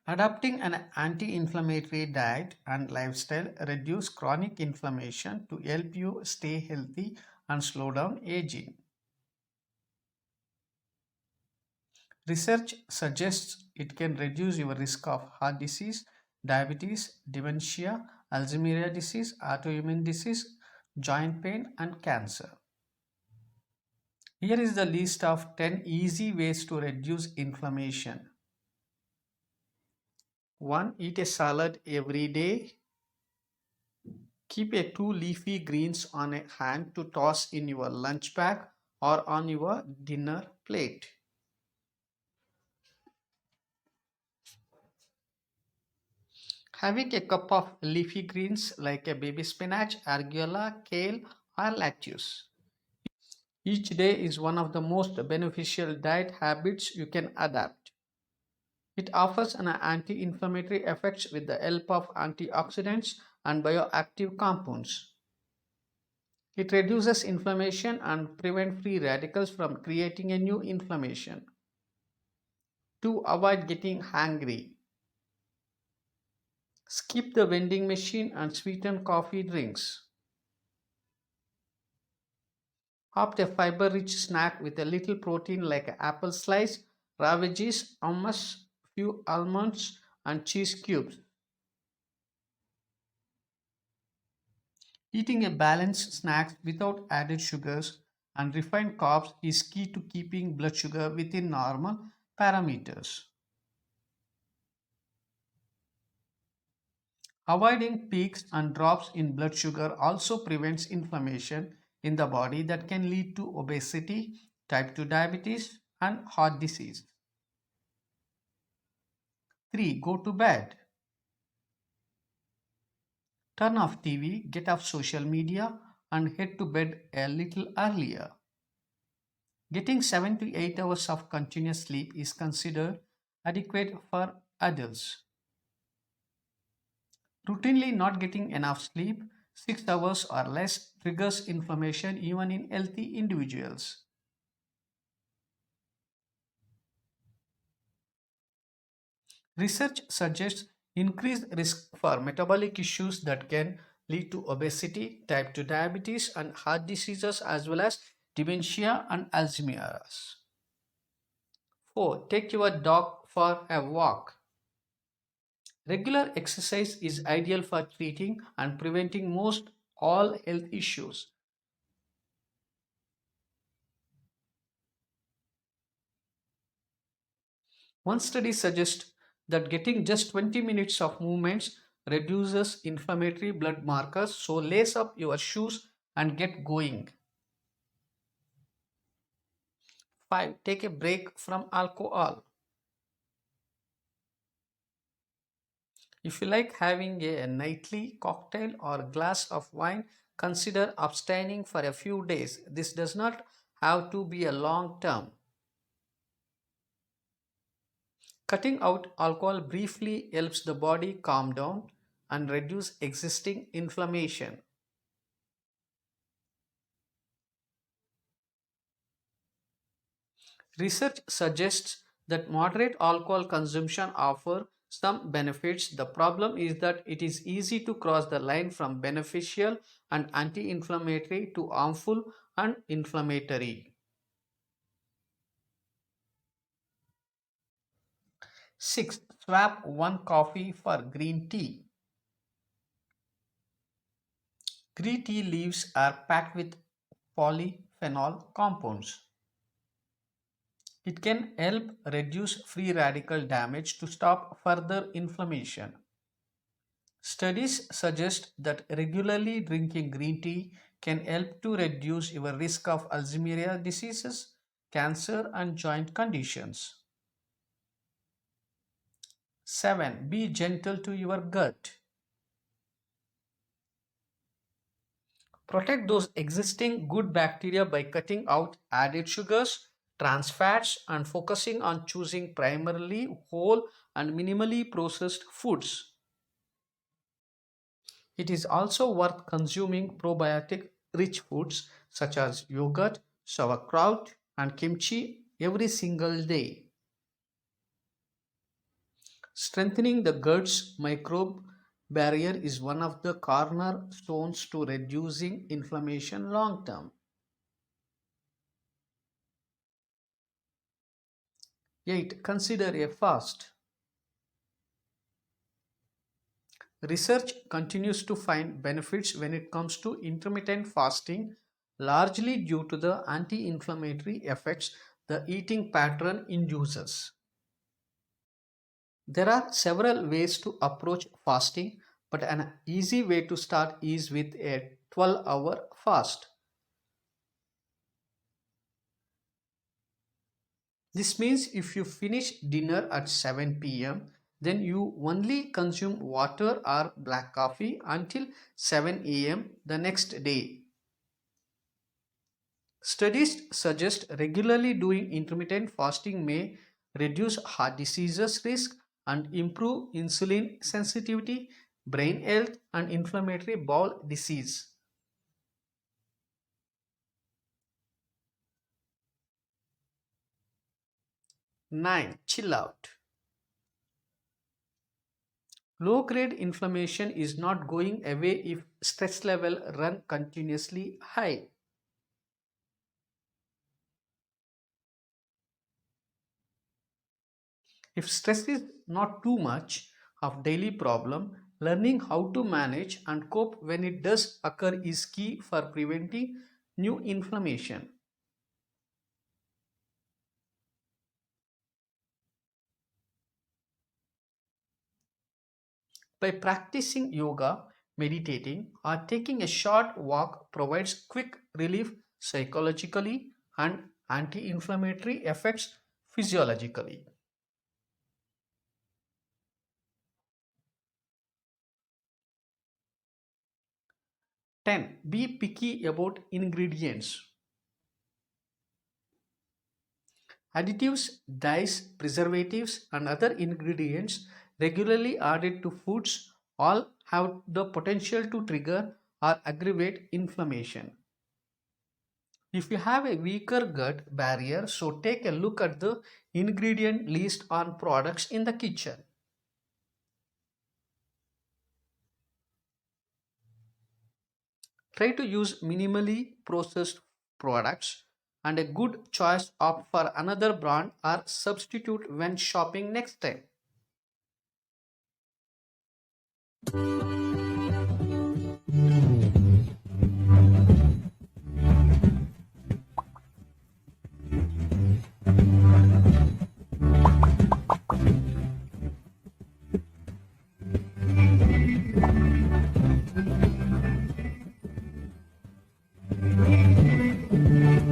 Adopting an anti-inflammatory diet and lifestyle reduce chronic inflammation to help you stay healthy and slow down aging. Research suggests it can reduce your risk of heart disease, diabetes, dementia, Alzheimer's disease, autoimmune disease, joint pain, and cancer. Here is the list of 10 easy ways to reduce inflammation. 1. Eat a salad every day. Keep a two leafy greens on a hand to toss in your lunch bag or on your dinner plate. Having a cup of leafy greens like a baby spinach, arugula, kale, or lettuce each day is one of the most beneficial diet habits you can adapt. It offers an anti-inflammatory effects with the help of antioxidants and bioactive compounds. It reduces inflammation and prevents free radicals from creating a new inflammation. To avoid getting hungry, skip the vending machine and sweetened coffee drinks. Opt a fiber-rich snack with a little protein like an apple slice, raw veggies, hummus, few almonds, and cheese cubes. Eating a balanced snack without added sugars and refined carbs is key to keeping blood sugar within normal parameters. Avoiding peaks and drops in blood sugar also prevents inflammation in the body that can lead to obesity, type 2 diabetes, and heart disease. 3. Go to bed. Turn off TV, get off social media, and head to bed a little earlier. Getting 7 to 8 hours of continuous sleep is considered adequate for adults. Routinely not getting enough sleep, 6 hours or less, triggers inflammation even in healthy individuals. Research suggests increased risk for metabolic issues that can lead to obesity, type 2 diabetes, and heart diseases, as well as dementia and Alzheimer's. 4. Take your dog for a walk. Regular exercise is ideal for treating and preventing most all health issues. One study suggests that getting just 20 minutes of movements reduces inflammatory blood markers, so lace up your shoes and get going. 5. Take a break from alcohol. If you like having a nightly cocktail or glass of wine, consider abstaining for a few days. This does not have to be a long term. Cutting out alcohol briefly helps the body calm down and reduce existing inflammation. Research suggests that moderate alcohol consumption offers some benefits. The problem is that it is easy to cross the line from beneficial and anti-inflammatory to harmful and inflammatory. 6. Swap one coffee for green tea. Green tea leaves are packed with polyphenol compounds. It can help reduce free radical damage to stop further inflammation. Studies suggest that regularly drinking green tea can help to reduce your risk of Alzheimer's diseases, cancer, and joint conditions. 7. Be gentle to your gut. Protect those existing good bacteria by cutting out added sugars, trans fats, and focusing on choosing primarily whole and minimally processed foods. It is also worth consuming probiotic rich foods such as yogurt, sauerkraut, and kimchi every single day. Strengthening the gut's microbe barrier is one of the cornerstones to reducing inflammation long term. 8. Consider a fast. Research continues to find benefits when it comes to intermittent fasting, largely due to the anti inflammatory effects the eating pattern induces. There are several ways to approach fasting, but an easy way to start is with a 12-hour fast. This means if you finish dinner at 7 p.m., then you only consume water or black coffee until 7 a.m. the next day. Studies suggest regularly doing intermittent fasting may reduce heart diseases risk and improve insulin sensitivity, brain health, and inflammatory bowel disease. 9. Chill out. Low grade inflammation is not going away if stress level run continuously high. If stress is not too much of daily problem, learning how to manage and cope when it does occur is key for preventing new inflammation. By practicing yoga, meditating, or taking a short walk provides quick relief psychologically and anti-inflammatory effects physiologically. 10. Be picky about ingredients. Additives, dyes, preservatives, and other ingredients regularly added to foods all have the potential to trigger or aggravate inflammation. If you have a weaker gut barrier, so take a look at the ingredient list on products in the kitchen. Try to use minimally processed products and a good choice opt for another brand or substitute when shopping next time.